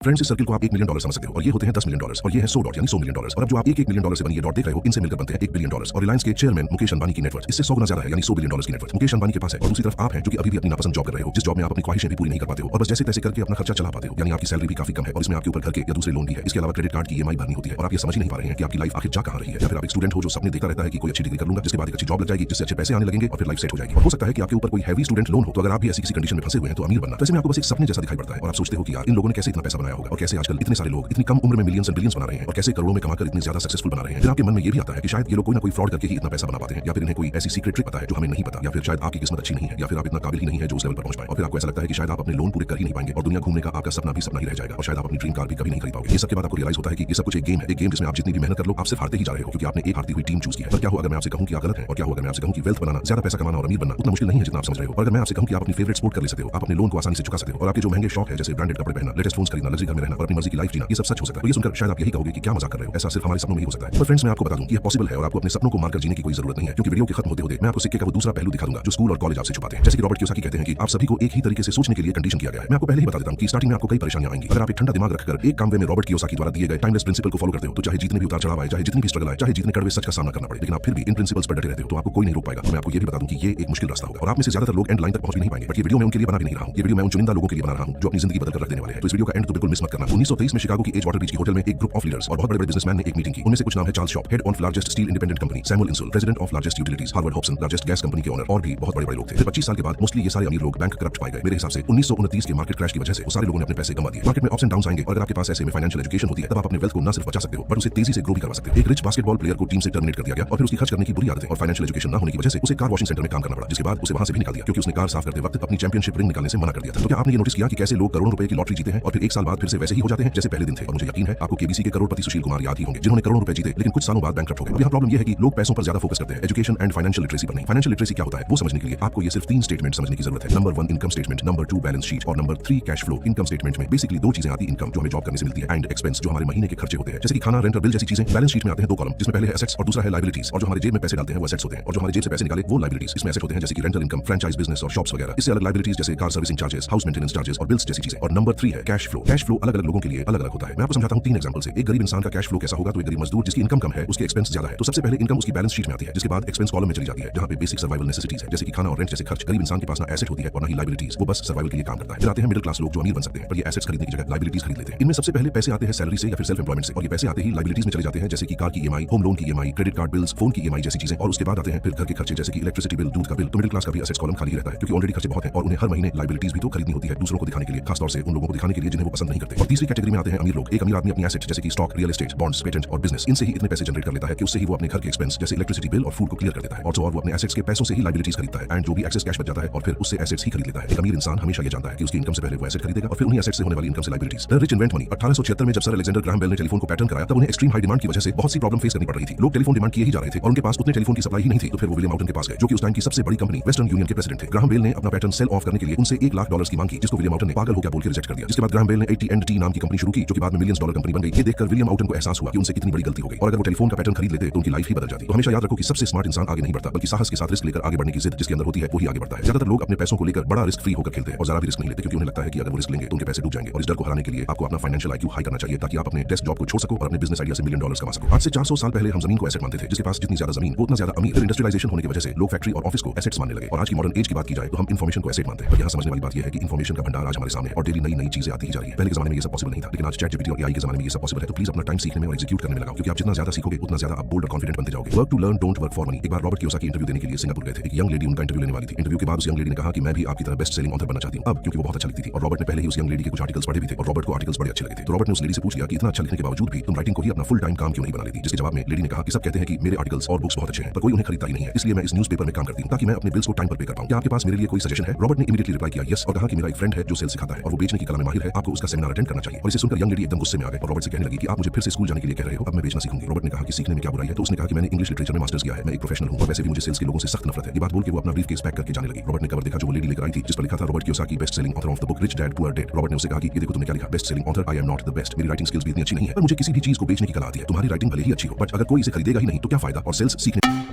Friends, इस circle को आप $1 मिलियन समझ सकते हो और ये होते हैं $10 मिलियन और ये है 100 डॉट यानी $100 मिलियन। और अब जो आप $1 मिलियन से बनी ये डॉट देख रहे हो, इनसे मिलकर बनते हैं $1 बिलियन। और रिलायंस के चेयरमैन मुकेश अंबानी की नेटवर्थ इससे 100 गुना ज्यादा है, यानी $100 बिलियन की नेटवर्थ मुकेश अंबानी के पास है। और दूसरी तरफ आप हैं जो कि अभी भी अपनी नापसंद जॉब कर रहे हो, जिस जॉब में आप अपनी ख्वाहिशें भी पूरी नहीं कर पाते हो और बस जैसे तैसे करके अपना खर्चा चला पाते हो, यानी आपकी सैलरी भी काफी कम है और इसमें आपके ऊपर घर के या दूसरे लोन भी है। इसके अलावा क्रेडिट कार्ड की EMI भरनी होती है और आप ये समझ ही नहीं पा रहे हैं कि आपकी लाइफ आखिर जा कहां रही है। या फिर आप एक स्टूडेंट हो जो सपने देखता रहता है कि कोई अच्छी डिग्री कर लूंगा, जिसके बाद एक अच्छी जॉब लग जाएगी, जिससे अच्छे पैसे आने लगेंगे और फिर लाइफ सेट हो जाएगी। और हो सकता है कि आपके ऊपर कोई हैवी स्टूडेंट लोन हो। तो अगर आप भी ऐसी किसी कंडीशन में फंसे हुए हैं तो अमीर बनना वैसे में आपको बस एक सपने जैसा दिखाई पड़ता है और आप सोचते हो कि यार इन लोगों ने कैसे इतना पैसा बनाया होगा और कैसे आजकल इतने सारे लोग इतनी कम उम्र में मिलियंस एंड बिलियंस बना रहे हैं और कैसे करोड़ों में कमाकर इतने ज्यादा सक्सेसफुल बना रहे हैं। फिर आपके मन में ये भी आता है कि शायद ये लोग कोई ना कोई फ्रॉड करके ही इतना पैसा बना पाते हैं, या फिर इन्हें कोई ऐसी सीक्रेट ट्रिक पता है जो हमें नहीं पता, या फिर शायद आपकी किस्मत अच्छी नहीं है, या फिर आप इतना काबिल ही नहीं है जो उस लेवल पर पहुंच पाए। और फिर आपको ऐसा लगता है कि शायद आप अपने लोन पूरे कर ही नहीं पाएंगे और दुनिया घूमने का आपका सपना भी सपना ही रह जाएगा और शायद आप अपनी ड्रीम कार भी कभी नहीं खरीद पाओगे। ये सब के बाद आपको रियलाइज होता है कि ये सब कुछ एक गेम है, एक गेम जिसमें आप जितनी भी मेहनत कर लो आप सिर्फ हारते ही जा रहे हो, क्योंकि आपने एक हारती हुई टीम चूज की है। पर क्या हो अगर मैं आपसे कहूं कि आप गलत हैं, और क्या हो अगर मैं आपसे कहूं कि वेल्थ बनाना, ज्यादा पैसा कमाना और अमीर बनना उतना मुश्किल नहीं है जितना आप समझ रहे हो। और अगर मैं आपसे कहूं कि आप अपनी फेवरेट स्पोर्ट कर ले सकते हो, आप अपने लोन को आसानी से चुका सकते हो और आपके जो महंगे शौक है जैसे ब्रांडेड कपड़े पहनना, लेटेस्ट फोन्स खरीदना, लग्जरी घर में रहना और अपनी मर्जी की लाइफ जीना, ये सब सच हो सकता है। तो ये सुनकर शायद आप यही कहोगे कि क्या मजाक कर रहे हो, ऐसा सिर्फ हमारे सपनों में ही हो सकता है। पर फ्रेंड्स, मैं आपको बता दूं कि ये पॉसिबल है और आपको अपने सपनों को मारकर जीने की कोई जरूरत नहीं है, क्योंकि वीडियो के खत्म होते होते मैं आपको सिक्के का वो दूसरा पहलू दिखा दूंगा जो स्कूल और कॉलेज आपसे छुपाते हैं। जैसे कि रॉबर्ट कियोसाकी कहते हैं कि आप सभी को एक ही तरीके से सोचने के लिए कंडीशन किया गया है। मैं आपको पहले ही बता देता हूं कि स्टार्टिंग में आपको कई परेशानियां आएंगी। अगर आप एक ठंडा दिमाग रखकर एक काम वे में रॉबर्ट कियोसाकी द्वारा दिए गए टाइमलेस प्रिंसिपल को फॉलो करते हो तो चाहे जितने भी उतार चढ़ाव आए, चाहे जितनी भी स्ट्रगल आए, चाहे जितने कड़वे सच का सामना करना पड़े, लेकिन आप फिर भी इन प्रिंसिपल्स पर डटे रहते हो तो आपको कोई नहीं रोक पाएगा। तो मैं आपको ये भी बता दूं कि ये एक मुश्किल रास्ता होगा और आप में से ज्यादातर लोग एंड लाइन तक पहुंच भी नहीं पाएंगे। बट ये वीडियो मैं उनके लिए बना भी नहीं रहा हूं, ये वीडियो मैं उन चुनिंदा लोगों के लिए बना रहा हूं जो अपनी जिंदगी बदल कर रख देने वाले हैं। तो इस वीडियो का एंड तो बिल्कुल मिस मत करना। 1923 में शिकागो की एज वाटर बीच की होटल में एक ग्रुप ऑफ लीडर्स और बहुत बड़े बिजनेसमैन ने एक मीटिंग की। उनमें से कुछ नाम है Charles shop, head of largest steel independent company, Samuel insole, president of largest utilities, Harvard Hobson, largest gas company के ओनर, और भी बहुत बड़े लोग थे। फिर 25 साल के बाद मोस्टली ये सारे अमीर लोग बैंक करप्ट पाए गए। मेरे हिसाब से 1929 के मार्केट क्रैश की वजह से वो सारे लोगों ने अपने पैसे गंवा दिए। मार्केट में अप्स एंड डाउन्स आएंगे और अगर आपके पास ऐसे में फाइनेंशियल एजुकेशन होती है तब आप अपने वेल्थ को न सिर्फ बचा सकते हो बट उसे तेजी से ग्रो भी करवा सकते हो। एक रिच बास्केटबॉल प्लेयर को टीम से टर्मिनेट कर दिया गया और फिर उसकी खर्च करने की बुरी आदतें और फाइनेंशियल एजुकेशन न होने की वजह से उसे कार वॉशिंग सेंटर में काम करना पड़ा, जिसके बाद उसे वहां से भी निकाल दिया क्योंकि उसने कार साफ करते वक्त अपनी चैंपियनशिप रिंग निकालने से मना कर दिया था। तो क्या आपने ये नोटिस किया कि कैसे लोग करोड़ों रुपए की लॉटरी जीते हैं और फिर एक साल बाद फिर से वैसे ही हो जाते हैं जैसे पहले दिन थे। और मुझे यकीन है आपको केबीसी के करोड़पति सुशील कुमार याद ही होंगे जिन्होंने करोड़ों रुपए जीते लेकिन कुछ सालों बाद बैंकक्रप्ट हो गए। अब यहाँ प्रॉब्लम ये है कि लोग पैसों पर ज्यादा फोकस करते हैं, एजुकेशन एंड फाइनेंशियल लिटरेसी पर नहीं। फाइनेंशियल लिटरेसी क्या होता है वो समझने के लिए आपको ये सिर्फ 3 स्टेटमेंट समझने की जरूरत है। Number 1 income statement, number 2 balance sheet और number 3 cash flow. Income statement में बेसिकली 2 चीजें आती है, इनकम जो हमें जॉब करने से मिलती है एंड एक्सपेंस जो हमारे महीने के खर्चे होते हैं जैसे कि खाना, रेंट और बिल जैसी चीजें। बैलेंस शीट में आते हैं 2 कॉलम जिसमें पहले है एसेट्स और दूसरा है लायबिलिटीज। और जो हमारे जेब में पैसे डालते हैं वो एसेट्स होते हैं और जो हमारे जेब से पैसे निकाले वो लायबिलिटीज। इसमें एसेट होते हैं जैसे कि रेंटल इनकम, फ्रेंचाइज बिजनेस और शॉप्स वगैरह। इससे अलग लायबिलिटीज जैसे car servicing charges, house maintenance charges और बिल्स जैसी चीजें। और नंबर 3 है कैश फ्लो। कैश फ्लो अलग अलग लोगों के लिए अलग अलग होता है। मैं आपको समझाता हूं 3 एग्जांपल से। एक गरीब इंसान का कैश फ्लो कैसा होगा तो एक गरीब मजदूर जिसकी इनकम कम है उसके एक्सपेंस ज्यादा है। तो सबसे पहले इनकम उसकी बैलेंस शीट में आती है जिसके बाद एक्सपेंस कॉलम में चली जाती है जहां पे बेसिक सर्वाइवल नेसेसिटीज है जैसे कि खाना और रेंट जैसे खर्च। गरीब इंसान के पास ना एसेट होती है और ना ही लायबिलिटीज, वो बस सर्वाइवल के लिए काम करता है। फिर आते हैं मिडिल क्लास लोग जो अमीर बन सकते हैं पर ये एसेट्स खरीदने की जगह लायबिलिटीज खरीद लेते हैं। इनमें सबसे पहले पैसे आते हैं सैलरी से या फिर सेल्फ एम्प्लॉयमेंट से और ये पैसे आते ही लायबिलिटीज में चले जाते हैं जैसे कि कार की EMI, होम लोन की EMI, credit card bills, phone की EMI जैसी चीजें। और उसके बाद आते हैं फिर घर के खर्चे जैसे कि इलेक्ट्रिसिटी बिल, दूध का बिल। तो मिडिल क्लास का भी एसेट्स कॉलम खाली रहता है क्योंकि ऑलरेडी खर्चे बहुत हैं और उन्हें हर महीने लायबिलिटीज भी तो खरीदनी होती है दूसरों को दिखाने के लिए, खासतौर से उन लोगों को दिखाने के लिए जिन्हें वो पसंद नहीं करते। और तीसरी कैटेगरी में आते हैं अमीर लोग। एक अमीर आदमी अपनी एसेट जैसे कि stock, real estate, bonds, patent और बिजनेस, इनसे ही इतने पैसे जनरेट कर लेता है कि उससे ही वो अपने घर के एक्सपेंस जैसे इलेक्ट्रिसिटी बिल और फूड को क्लियर कर देता है। और वो अपने एसेट्स के पैसों से ही लायबिलिटीज खरीदता है एंड जो भी एक्सेस कैश बच जाता है और फिर उससे एसेट्स ही खरीद लेता है। एक अमीर इंसान हमेशा ये जानता है कि उसकी इनकम से पहले वो एसेट खरीदेगा और फिर उन्हीं एसेट से होने वाली इनकम से liabilities. The rich invent money. 1876 में जब सर अलेक्जेंडर ग्राहम बेल ने टेलीफोन को पैटर्न कराया तब उन्हें एक्सट्रीम हाई डिमांड की वजह से बहुत सी प्रॉब्लम फेस करनी पड़ रही थी। लोग टेलीफोन डिमांड किए ही जा रहे थे और उनके पास उतने टेलीफोन की सप्लाई ही नहीं थी। तो फिर वो विलियम आउटन के पास गए जो कि उस टाइम की सबसे बड़ी कंपनी वेस्टर्न यूनियन के प्रेसिडेंट थे। ग्राहम बेल ने अपना पैटर्न सेल ऑफ करने के लिए उनसे $1 लाख की मांग की जिसको विलियम आउटन ने पागल हो गया बोल के रिजेक्ट कर दिया। जिसके बाद ग्राहम बेल ने AT&T नाम की कंपनी शुरू की जो कि बाद में मिलियंस डॉलर कंपनी बन गई। ये देखकर विलियम आउटन को एहसास हुआ कि उनसे कितनी बड़ी गलती हो गई और अगर वो टेलीफोन का पैटर्न खरीद लेते तो उनकी लाइफ ही बदल जाती। तो हमेशा याद रखो कि सबसे स्मार्ट इंसान आगे नहीं बढ़ता बल्कि साहस के साथ रिस्क लेकर आगे बढ़ने की जिद जिसके अंदर होती है वही आगे बढ़ता है। ज्यादातर लोग अपने पैसों को लेकर बड़ा रिस्क फ्री होकर खेलते हैं और जरा भी रिस्क नहीं लेते क्योंकि उन्हें लगता है कि अगर वो रिस्क लेंगे तो उनके पैसे डूब जाएंगे। और इस डर को हराने के लिए आपको अपना फाइनेंशियल IQ हाई करना चाहिए ताकि आप अपने डेस्क जॉब को छोड़ सको और अपने बिजनेस आइडिया से $1 मिलियन कमा सको। आज से 400 साल पहले हम जमीन को एसेट मानते थे, जिसके पास जितनी ज्यादा जमीन वो उतना ज्यादा अमीर। फिर इंडस्ट्रियलाइजेशन होने की वजह से लोग फैक्ट्री और ऑफिस को एसेट्स मानने लगे और आज की मॉडर्न एज की बात की जाए तो हम इन्फॉर्मेशन को एसेट मानते हैं। पर यहाँ समझने वाली बात यह है कि इन्फॉर्मेशन का भंडार आज हमारे सामने और डेली नई नई चीजें आती ही जा रही है। पहले के जमाने में ये सब पॉसिबल नहीं था लेकिन आज ChatGPT और AI के जमाने में ये सब पॉसिबल है। तो प्लीज अपना टाइम सीखने में और एग्जीक्यूट करने में लगाओ क्योंकि आप जितना ज्यादा सीखोगे उतना ज्यादा आप बोल्ड और कॉन्फिडेंट बनते जाओगे। Work to learn, don't work for money. एक बार रॉबर्ट कियोसाकी इंटरव्यू देने के लिए सिंगापुर गए थे। एक यंग लेडी उनका इंटरव्यू लेने वाली थी। इंटरव्यू के बाद उस यंग लेडी ने कहा कि मैं भी आपकी तरह बेस्ट सेलिंग ऑथर बनना चाहती हूं अब, क्योंकि वो बहुत अच्छा लिखती थी और रॉबर्ट ने पहले ही उस यंग लेडी के कुछ आर्टिकल्स पढ़े भी थे और रॉबर्ट को आर्टिकल्स बड़े अच्छे लगे थे। तो रॉबर्ट ने उस लेडी से पूछ लिया कि इतना अच्छा लिखने के बावजूद भी तुम राइटिंग को ही अपना फुल टाइम काम क्यों नहीं बना लेती। जिसके जवाब में लेडी ने कहा कि सब कहते हैं कि मेरे आर्टिकल्स और बुक्स बहुत अच्छे हैं पर कोई उन्हें खरीदता ही नहीं है, इसलिए मैं इस न्यूज़पेपर में काम करती हूं ताकि मैं अपने बिल्स को टाइम पर पे कर पाऊं। क्या आपके पास मेरे लिए कोई सजेशन है? रॉबर्ट ने इमीडिएटली रिप्लाई किया यस और कहा कि मेरा एक फ्रेंड है जो सेल्स सिखाता है और वो बेचने की कला में माहिर है, आपको उसका सेमिनार अटेंड करना चाहिए। और इसे सुनकर यंग लेडी एकदम गुस्से में आ गए और रॉबर्ट से कहने लगी कि आप मुझे फिर से स्कूल जाने के लिए कह रहे हो, अब मैं बेचना सीखूंगी। रॉबर्ट ने कहा कि सीखने में क्या बुराई है? तो उसने कहा कि मैंने इंग्लिश लिटरेचर में मास्टर्स किया है, मैं एक प्रोफेशनल हूं और वैसे भी मुझे सेल्स के लोगों से सख्त नफरत है। ये बात बोल के वो अपना ब्रीफकेस पैक करके जाने लगी। रॉबर्ट ने कवर देखा जो वो लेडी लेकर आई थी जिस पर लिखा था Robert Kiyosaki best selling author of the book rich dad poor dad. Robert ने उसे कहा कि ये देखो तुमने क्या लिखा, best selling author, I am not the best. मेरी राइटिंग स्किल्स भी इतनी अच्छी नहीं है पर मुझे किसी भी चीज को बेचने की कला आती है। तुम्हारी राइटिंग भले ही अच्छी हो बट अगर कोई इसे खरीदेगा ही नहीं तो क्या फायदा। और सेल्स सीखने